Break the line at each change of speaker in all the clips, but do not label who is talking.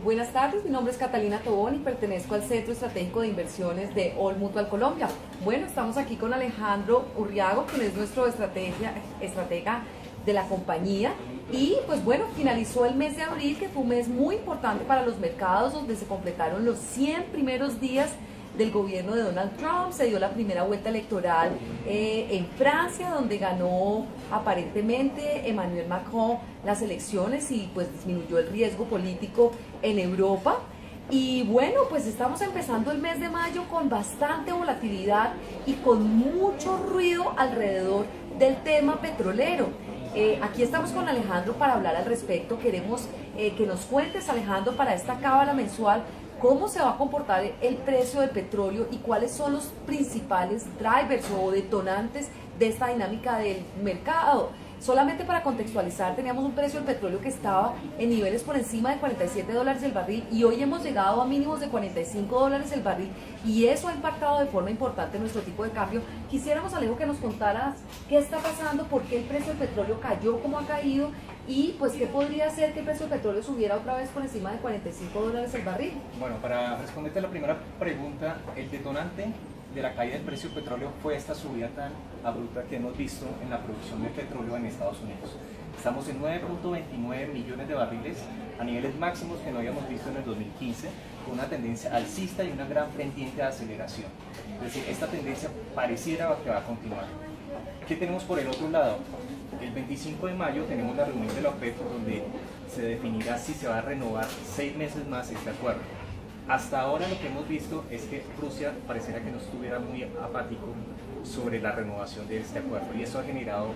Buenas tardes, mi nombre es Catalina Tobón y pertenezco al Centro Estratégico de Inversiones de All Mutual Colombia. Bueno, estamos aquí con Alejandro Urriago, quien es nuestro estratega de la compañía. Y pues bueno, finalizó el mes de abril, que fue un mes muy importante para los mercados, donde se completaron los 100 primeros días del gobierno de Donald Trump. Se dio la primera vuelta electoral en Francia, donde ganó aparentemente Emmanuel Macron las elecciones y pues disminuyó el riesgo político en Europa. Y bueno, pues estamos empezando el mes de mayo con bastante volatilidad y con mucho ruido alrededor del tema petrolero. Aquí estamos con Alejandro para hablar al respecto. Queremos que nos cuentes, Alejandro, para esta cábala mensual, cómo se va a comportar el precio del petróleo y cuáles son los principales drivers o detonantes de esta dinámica del mercado. Solamente para contextualizar, teníamos un precio del petróleo que estaba en niveles por encima de $47 el barril y hoy hemos llegado a mínimos de $45 el barril, y eso ha impactado de forma importante nuestro tipo de cambio. Quisiéramos, Alejo, que nos contaras qué está pasando, por qué el precio del petróleo cayó como ha caído y pues qué podría hacer que el precio del petróleo subiera otra vez por encima de $45 el barril.
Bueno, para responderte a la primera pregunta, el detonante de la caída del precio del petróleo fue esta subida tan abrupta que hemos visto en la producción de petróleo en Estados Unidos. Estamos en 9.29 millones de barriles, a niveles máximos que no habíamos visto en el 2015, con una tendencia alcista y una gran pendiente de aceleración. Es decir, esta tendencia pareciera que va a continuar. ¿Qué tenemos por el otro lado? El 25 de mayo tenemos la reunión de la OPEP, donde se definirá si se va a renovar 6 meses más este acuerdo. Hasta ahora lo que hemos visto es que Rusia pareciera que no estuviera muy apático sobre la renovación de este acuerdo, y eso ha generado,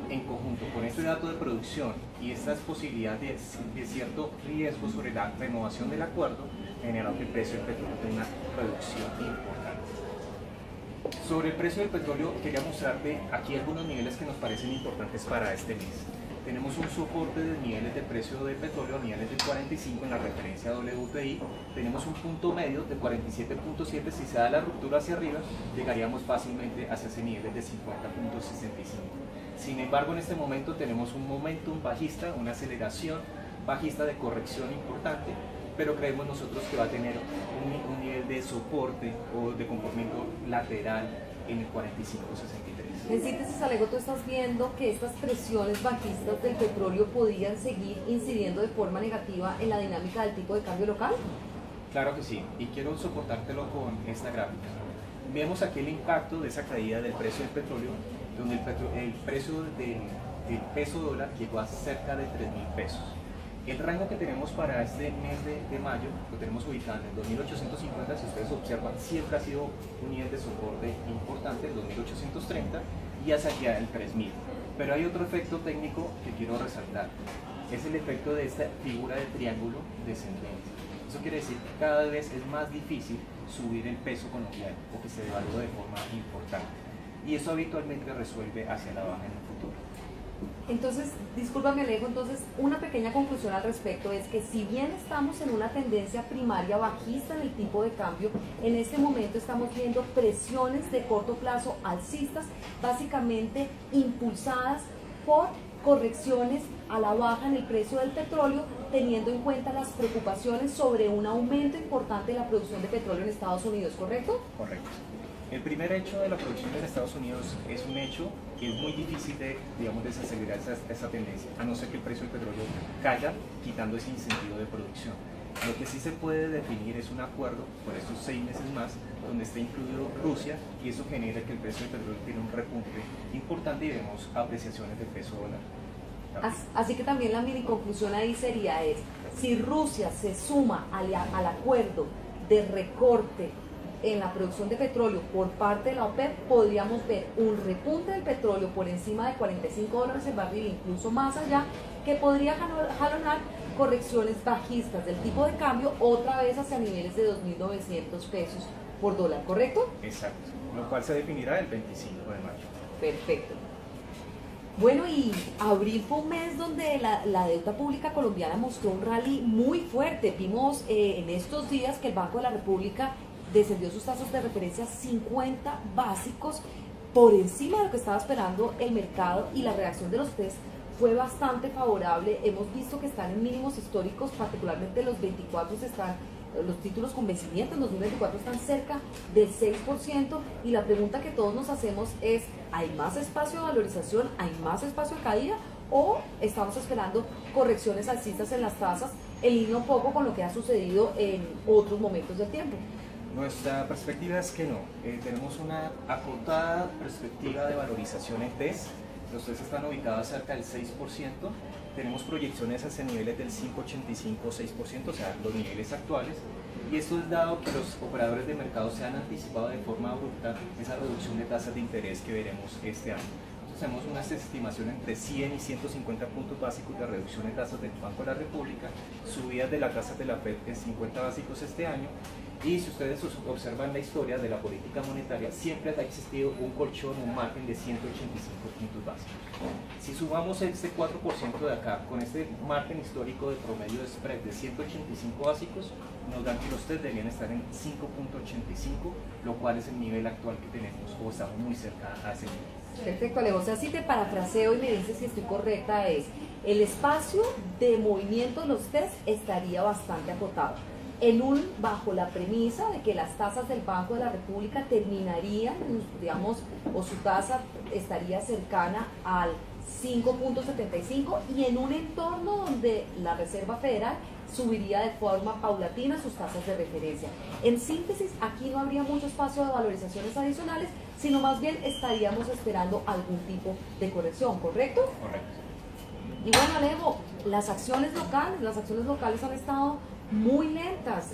en conjunto con este dato de producción y estas posibilidades de cierto riesgo sobre la renovación del acuerdo, generado que el precio del petróleo tenga una reducción importante. Sobre el precio del petróleo, quería mostrarte aquí algunos niveles que nos parecen importantes para este mes. Tenemos un soporte de niveles de precio del petróleo a niveles de 45 en la referencia WTI. Tenemos un punto medio de 47.7. Si se da la ruptura hacia arriba, llegaríamos fácilmente hacia ese nivel de 50.65. Sin embargo, en este momento tenemos un momentum bajista, una aceleración bajista de corrección importante, pero creemos nosotros que va a tener un nivel de soporte o de comportamiento lateral en el 45.63.
En síntesis, Alejo, tú estás viendo que estas presiones bajistas del petróleo podrían seguir incidiendo de forma negativa en la dinámica del tipo de cambio local.
Claro que sí, y quiero soportártelo con esta gráfica. Vemos aquí el impacto de esa caída del precio del petróleo, donde el precio del peso dólar llegó a cerca de 3.000 pesos. El rango que tenemos para este mes de mayo lo tenemos ubicado en el 2.850, si ustedes observan, siempre ha sido un nivel de soporte importante, el 2.830, y hacia allá el 3.000. Pero hay otro efecto técnico que quiero resaltar, es el efecto de esta figura de triángulo descendente. Eso quiere decir que cada vez es más difícil subir el peso colombiano o que se devalúe de forma importante, y eso habitualmente resuelve hacia la baja en el futuro.
Entonces, discúlpame, Alejo, entonces una pequeña conclusión al respecto es que si bien estamos en una tendencia primaria bajista en el tipo de cambio, en este momento estamos viendo presiones de corto plazo alcistas, básicamente impulsadas por correcciones a la baja en el precio del petróleo, teniendo en cuenta las preocupaciones sobre un aumento importante de la producción de petróleo en Estados Unidos, ¿correcto?
Correcto. El primer hecho de la producción en Estados Unidos es un hecho que es muy difícil de, desacelerar esa tendencia, a no ser que el precio del petróleo caiga, quitando ese incentivo de producción. Lo que sí se puede definir es un acuerdo por estos 6 meses más, donde está incluido Rusia, y eso genera que el precio del petróleo tiene un repunte importante y vemos apreciaciones del peso dólar.
Así que también la mini conclusión ahí sería si Rusia se suma al acuerdo de recorte en la producción de petróleo por parte de la OPEP, podríamos ver un repunte del petróleo por encima de $45 el barril, incluso más allá, que podría jalonar correcciones bajistas del tipo de cambio otra vez hacia niveles de 2.900 pesos por dólar, ¿correcto?
Exacto, lo cual se definirá el 25 de mayo.
Perfecto. Bueno, y abril fue un mes donde la deuda pública colombiana mostró un rally muy fuerte. Vimos en estos días que el Banco de la República descendió sus tasas de referencia 50 básicos por encima de lo que estaba esperando el mercado, y la reacción de los test fue bastante favorable. Hemos visto que están en mínimos históricos, particularmente los 24 están, los títulos con vencimiento en 2024 están cerca del 6%, y la pregunta que todos nos hacemos es, ¿hay más espacio de valorización? ¿Hay más espacio de caída? ¿O estamos esperando correcciones alcistas en las tasas, en línea un poco con lo que ha sucedido en otros momentos del tiempo?
Nuestra perspectiva es que no. Tenemos una acotada perspectiva de valorización en TES. Los TES están ubicados cerca del 6%. Tenemos proyecciones hacia niveles del 5,85 o 6%, o sea, los niveles actuales. Y esto es dado que los operadores de mercado se han anticipado de forma abrupta esa reducción de tasas de interés que veremos este año. Entonces tenemos una estimación entre 100 y 150 puntos básicos de reducción de tasas del Banco de la República, subidas de las tasas de la FED en 50 básicos este año. Y si ustedes observan la historia de la política monetaria, siempre ha existido un colchón, un margen de 185 puntos básicos. Si sumamos este 4% de acá con este margen histórico de promedio de spread de 185 básicos, nos dan que los TES deberían estar en 5,85, lo cual es el nivel actual que tenemos, o estamos muy cerca a ese nivel.
Perfecto, Alejo. O sea, si te parafraseo y me dices si estoy correcta, es el espacio de movimiento de los TES estaría bastante acotado, bajo la premisa de que las tasas del Banco de la República terminarían, digamos, o su tasa estaría cercana al 5,75, y en un entorno donde la Reserva Federal subiría de forma paulatina sus tasas de referencia. En síntesis, aquí no habría mucho espacio de valorizaciones adicionales, sino más bien estaríamos esperando algún tipo de corrección, ¿correcto?
Correcto.
Y bueno, Alejo, las acciones locales han estado muy lentas,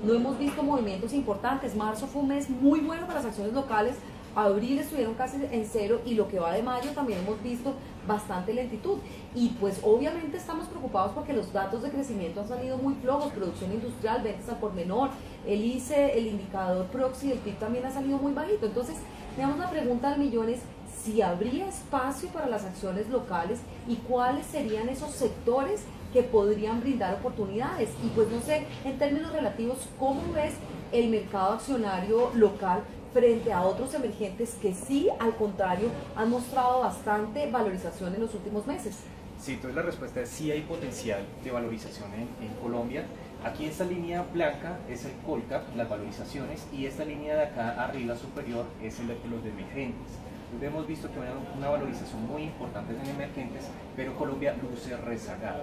no hemos visto movimientos importantes. Marzo fue un mes muy bueno para las acciones locales, abril estuvieron casi en cero, y lo que va de mayo también hemos visto bastante lentitud, y pues obviamente estamos preocupados porque los datos de crecimiento han salido muy flojos, producción industrial, ventas al por menor, el ICE, el indicador proxy del PIB también ha salido muy bajito. Entonces, digamos, la pregunta del millón es si habría espacio para las acciones locales y cuáles serían esos sectores que podrían brindar oportunidades. Y pues no sé, en términos relativos, ¿cómo ves el mercado accionario local frente a otros emergentes que sí, al contrario, han mostrado bastante valorización en los últimos meses?
Sí, entonces la respuesta es sí hay potencial de valorización en Colombia. Aquí esta línea blanca es el Colcap, las valorizaciones, y esta línea de acá arriba superior es el de los emergentes. Entonces hemos visto que hay una valorización muy importante en emergentes, pero Colombia luce rezagada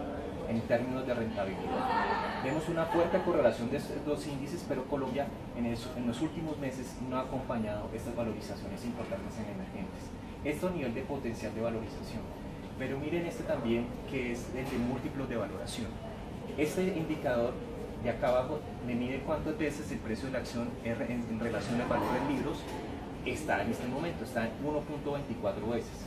en términos de rentabilidad. Vemos una fuerte correlación de estos dos índices, pero Colombia en los últimos meses no ha acompañado estas valorizaciones importantes en emergentes. Esto a nivel de potencial de valorización. Pero miren este también, que es el de múltiplos de valoración. Este indicador de acá abajo me mide cuántas veces el precio de la acción en relación al valor de libros está en este momento, está en 1,24 veces.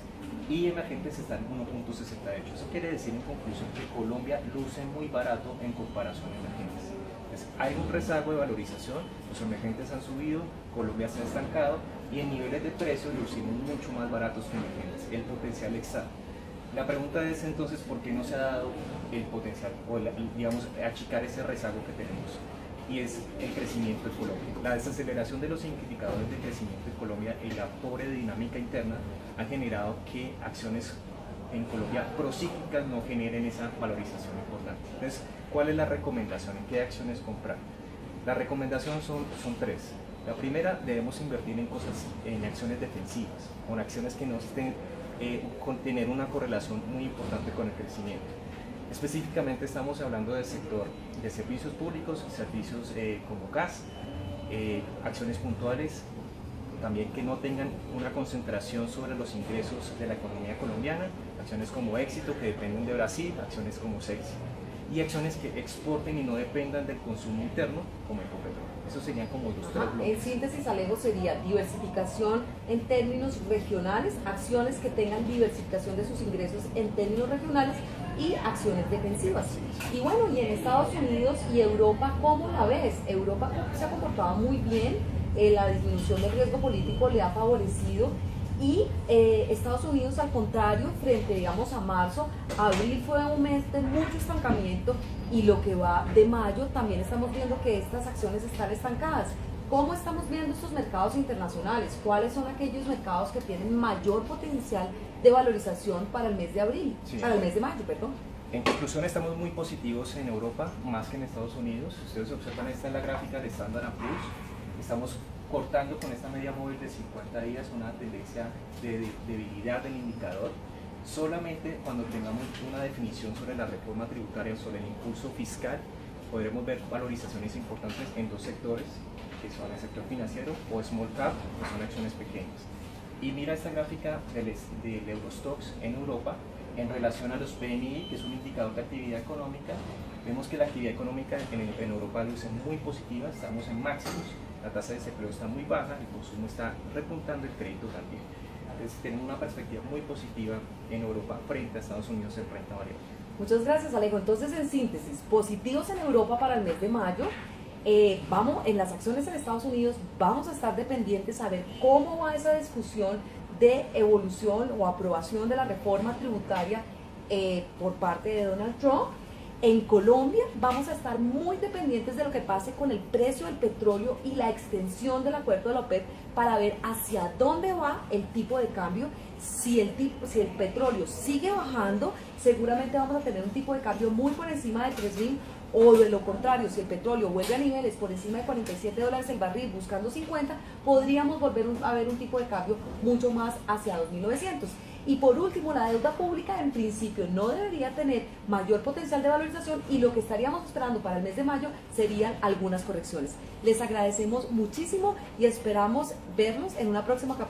Y emergentes están en 1,68. Eso quiere decir en conclusión que Colombia luce muy barato en comparación a emergentes. Entonces, hay un rezago de valorización, los emergentes han subido, Colombia se ha estancado, y en niveles de precios lucimos mucho más baratos que emergentes. El potencial está. La pregunta es entonces, ¿por qué no se ha dado el potencial, o digamos, achicar ese rezago que tenemos? Y es el crecimiento de Colombia. La desaceleración de los indicadores de crecimiento de Colombia y la pobre dinámica interna han generado que acciones en Colombia procíclicas no generen esa valorización importante. Entonces, ¿cuál es la recomendación? ¿En qué acciones comprar? La recomendación son tres. La primera, debemos invertir en acciones defensivas, con acciones que no estén con tener una correlación muy importante con el crecimiento. Específicamente estamos hablando del sector de servicios públicos, servicios como gas, acciones puntuales, también que no tengan una concentración sobre los ingresos de la economía colombiana, acciones como Éxito, que dependen de Brasil, acciones como Sexy, y acciones que exporten y no dependan del consumo interno, como Ecopetrol. Esos serían como los tres bloques.
En síntesis, Alejo, sería diversificación en términos regionales, acciones que tengan diversificación de sus ingresos en términos regionales, y acciones defensivas. Y bueno, y en Estados Unidos y Europa, ¿cómo la ves? Europa se ha comportado muy bien, la disminución del riesgo político le ha favorecido, y Estados Unidos, al contrario, frente, digamos, a marzo, abril fue un mes de mucho estancamiento, y lo que va de mayo también estamos viendo que estas acciones están estancadas. ¿Cómo estamos viendo estos mercados internacionales? ¿Cuáles son aquellos mercados que tienen mayor potencial de valorización para el mes de abril?
Sí.
Para el mes de mayo, perdón.
En conclusión, estamos muy positivos en Europa, más que en Estados Unidos. Ustedes observan, esta es la gráfica de Standard & Poor's. Estamos cortando con esta media móvil de 50 días una tendencia de debilidad del indicador. Solamente cuando tengamos una definición sobre la reforma tributaria, sobre el impulso fiscal, podremos ver valorizaciones importantes en dos sectores, que son el sector financiero o small cap, que son acciones pequeñas. Y mira esta gráfica del Eurostoxx en Europa en relación a los PMI, que es un indicador de actividad económica. Vemos que la actividad económica en Europa luce muy positiva, estamos en máximos, la tasa de desempleo está muy baja, el consumo está repuntando, el crédito también. Entonces tenemos una perspectiva muy positiva en Europa frente a Estados Unidos en renta variable.
Muchas gracias, Alejo. Entonces, en síntesis, positivos en Europa para el mes de mayo. Vamos en las acciones en Estados Unidos, vamos a estar dependientes a ver cómo va esa discusión de evolución o aprobación de la reforma tributaria por parte de Donald Trump. En Colombia vamos a estar muy dependientes de lo que pase con el precio del petróleo y la extensión del acuerdo de la OPEP para ver hacia dónde va el tipo de cambio. Si el petróleo sigue bajando, seguramente vamos a tener un tipo de cambio muy por encima de 3.000, o de lo contrario, si el petróleo vuelve a niveles por encima de $47 el barril buscando 50, podríamos volver a ver un tipo de cambio mucho más hacia 2.900. Y por último, la deuda pública en principio no debería tener mayor potencial de valorización y lo que estaríamos esperando para el mes de mayo serían algunas correcciones. Les agradecemos muchísimo y esperamos vernos en una próxima capacitación.